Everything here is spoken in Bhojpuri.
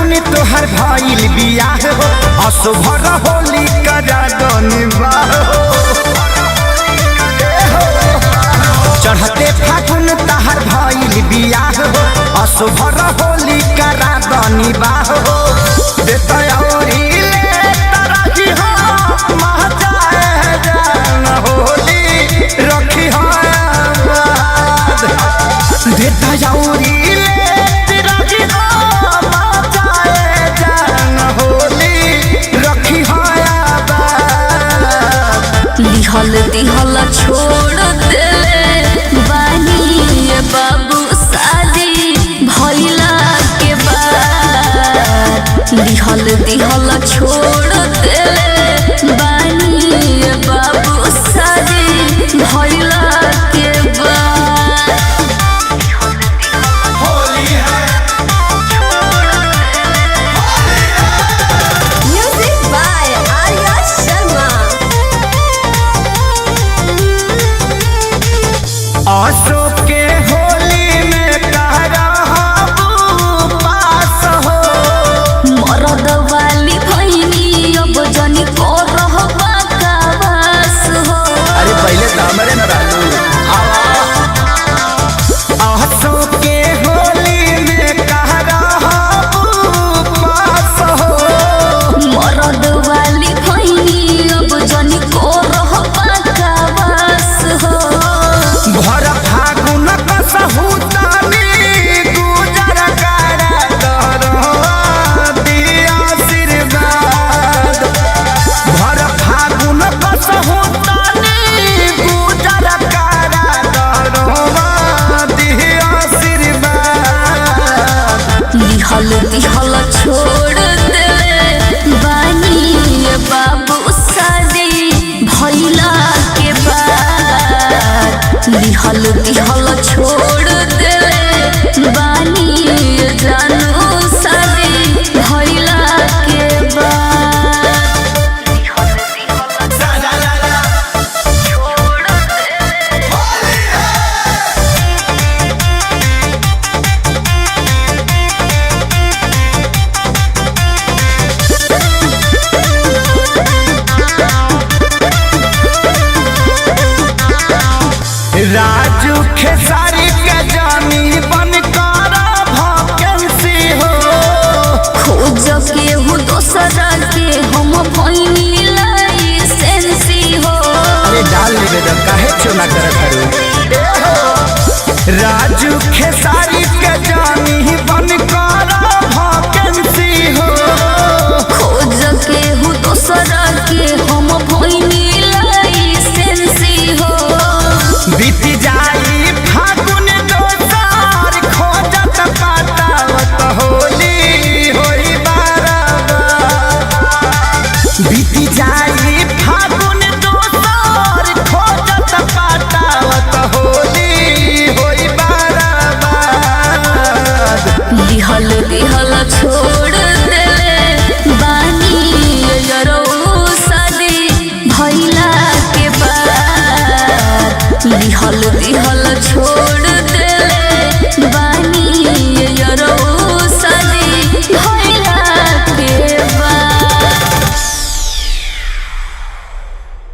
फागुन तोहर भइल बियाह हो असुभर होली करा गनबा हो चढ़ते फागुन तोहर भइल बियाह हो असुभर होली करा गनबा हो देता औरी ले तरही हो महजाए जान होली रखी हो आबाद देता औरी दिहल छोड़ देले बानी बाबू शादी भइला के बाद दिहल छोड़ देले बानी बाबू शादी भइला के बाद होली है म्यूजिक बाय आर्या शर्मा अशोक के होली में पास हो मरद वाली भैनी अब जनी को रहबा कावास हो अरे पहले तो हमारे न रहलू अशोक के होली में पास हो मरद वाली भैनी अब जनी को रहबा कावास हो भर फागुन कसहुतानी गुजर करा दिया आशीर्वाद भर फागुन कसहुतानी गुजर करा दिया आशीर्वाद दिहल छोड़ देले बानी बाबू शादी भइला के बाद दिहल छोड़ देले बानी जानू शादी भइला के बाद छोड़ राजू खेसारी के जानी बन कर भकेंसी हो खोज के हूँ दोसरा के हम भइनी लाइसेंसी हो अरे डाल लेबे त काहे चुना करत हरु राजू खेसारी के जानी बन कर भकेंसी हो खोज के हूँ दोसरा के हम भइनी लाइसेंसी हो बीत जाई फागुन दोसार खोजत पातावत होली होई बारबार बीत जाई फागुन दोसार खोजत पातावत होली होई बारबार दिहल छोड़ देले बानी जरो शादी भइला के बाद दिहल छोड़